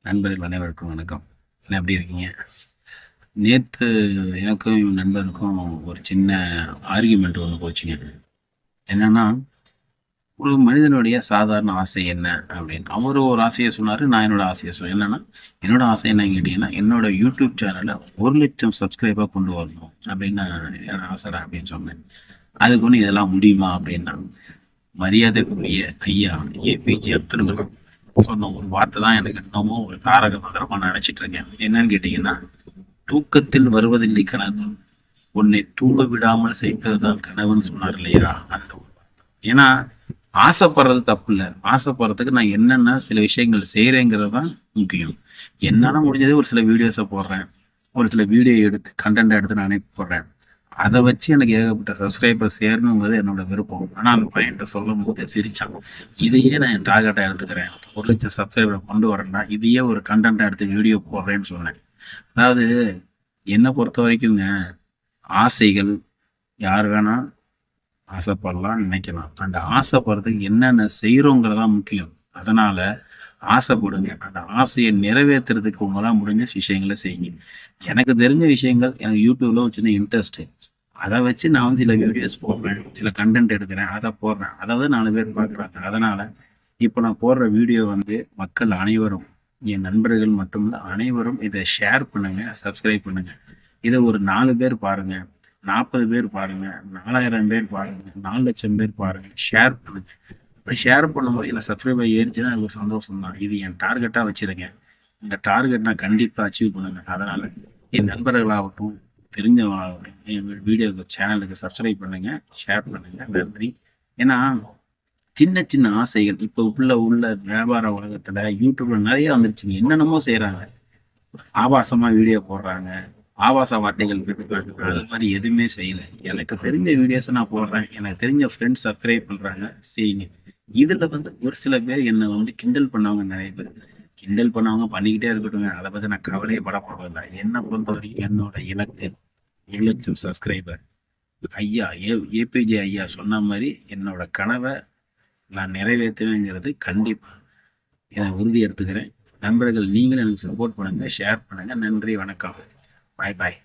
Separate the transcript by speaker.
Speaker 1: நண்பர்கள் அனைவருக்கும் வணக்கம். என்ன எப்படி இருக்கீங்க? நேத்து எனக்கும் என் நண்பருக்கும் ஒரு சின்ன ஆர்கியுமெண்ட் ஒண்ணு போச்சுங்க. என்னன்னா, ஒரு மனிதனுடைய சாதாரண ஆசை என்ன அப்படின்னு. அவரு ஒரு ஆசைய சொன்னாரு. நான் என்னோட ஆசைய சொன்னேன். என்னன்னா, என்னோட ஆசை என்னன்னு கேட்டீங்கன்னா, என்னோட யூடியூப் சேனல 1,00,000 சப்ஸ்கிரைபர் கொண்டு வரணும் அப்படின்னு என்னோட ஆசைடா அப்படின்னு சொன்னேன். அதுக்கு ஒண்ணும் இதெல்லாம் முடியுமா அப்படின்னா, மரியாதைக்குரிய ஐயா ஏபிஜே அப்துல் கலாம் சொன்ன ஒரு வார்த்தை தான் எனக்கு இன்னமும் ஒரு தாரக மந்திரமா நினைச்சிட்டு இருக்கேன். என்னன்னு கேட்டீங்கன்னா, தூக்கத்தில் வருவதில்லை கனவு. உன்னை தூங்க விடாமல் செய்வதுதான் கனவுன்னு சொன்னார் இல்லையா? அந்த ஒரு ஏன்னா, ஆசைப்படுறது தப்பு இல்ல. ஆசைப்படுறதுக்கு நான் என்னென்ன சில விஷயங்கள் செய்றேங்கிறது தான் முக்கியம். என்னால முடிஞ்சது ஒரு சில வீடியோஸ போடுறேன். ஒரு சில வீடியோ எடுத்து கன்டென்ட் எடுத்து நானே போடுறேன். அத வச்சு எனக்கு ஏகப்பட்ட சப்ஸ்கிரைபர் சேரணுங்கிறது என்னோட விருப்பம். ஆனா அந்த பையன்ட்ட சொல்லும்போது சிரிச்சான். இதையே நான் என் டார்கெட்டா எடுத்துக்கிறேன். 1,00,000 சப்ஸ்கிரைபர் கொண்டு வரேன்டா, இதையே ஒரு கன்டென்ட்டா எடுத்து வீடியோ போடுறேன்னு சொன்னேன். அதாவது என்ன பொறுத்தவரைக்குங்க, ஆசைகள் யார் வேணா ஆசைப்படலாம், நினைக்கலாம். அந்த ஆசைப்படுறதுக்கு என்னென்ன செய்றோங்கிறது தான் முக்கியம். அதனால ஆசைப்படுங்க. அந்த ஆசைய நிறைவேத்துறதுக்கு உங்களால முடிஞ்ச விஷயங்கள செய்யுங்க. எனக்கு தெரிஞ்ச விஷயங்கள் எனக்கு YouTubeல ஒரு சின்ன இன்ட்ரெஸ்ட்டு. அத வச்சு நான் வந்து சில வீடியோஸ் போடுறேன். சில கன்டென்ட் எடுக்கிறேன். அத போடுறேன். அத வந்து 4 பேர் பார்க்குறாங்க. அதனால இப்ப நான் போடுற வீடியோ வந்து மக்கள் அனைவரும், என் நண்பர்கள் மட்டுமில்ல அனைவரும் இத ஷேர் பண்ணுங்க, சப்ஸ்கிரைப் பண்ணுங்க. இத ஒரு 4 பேர் பாருங்க, 40 பேர் பாருங்க, 4000 பேர் பாருங்க, 4,00,000 பேர் பாருங்க. ஷேர் பண்ணுங்க. அப்படி ஷேர் பண்ணும்போது எனக்கு சப்ஸ்கிரைபர் ஏறுச்சுன்னா எனக்கு ஒரு சந்தோஷம் தான். இது என் டார்கெட்டா வச்சிருக்கேன். இந்த டார்கெட் நான் கண்டிப்பா அச்சீவ் பண்ணுவேன். அதனால என் நண்பர்களாகட்டும், தெரிஞ்சவங்களாகட்டும், என் வீடியோக்கு சேனலுக்கு சப்ஸ்கிரைப் பண்ணுங்க, ஷேர் பண்ணுங்க. நன்றி. ஏன்னா, சின்ன சின்ன ஆசைகள் இப்ப உள்ள வியாபார உலகத்துல YouTubeல நெறைய வந்துருச்சுங்க. என்னென்னமோ செய்றாங்க. ஆபாசமா வீடியோ போடுறாங்க. ஆபாச வார்த்தைகள் விட்டுறாங்க. அது மாரி எதுவுமே செய்யல. எனக்கு தெரிஞ்ச வீடியோஸ நான் போடுறேன். எனக்கு தெரிஞ்ச ஃப்ரெண்ட்ஸ் சப்ஸ்கிரைப் பண்றாங்க. செய்யுங்க. இதுல வந்து ஒரு சில பேர் என்ன வந்து கிண்டல் பண்ணவங்க நெறைய பேர். கிண்டல் பண்ணவங்க பண்ணிக்கிட்டே இருக்கட்டுங்க. அத பத்தி நான் கவலையே பட போறதில்ல. என்ன பொறுத்தவரைக்கும் என்னோட இலக்கு 1,00,000 சப்ஸ்கிரைபர். ஐயா ஏபிஜே ஐயா சொன்ன மாரி என்னோட கனவ நான் நிறைவேத்துவேங்கிறது கண்டிப்பா. இத உறுதி எடுத்துக்கிறேன். நண்பர்கள் நீங்களும் எனக்கு சப்போர்ட் பண்ணுங்க, ஷேர் பண்ணுங்க. நன்றி, வணக்கம். பாய் பாய்.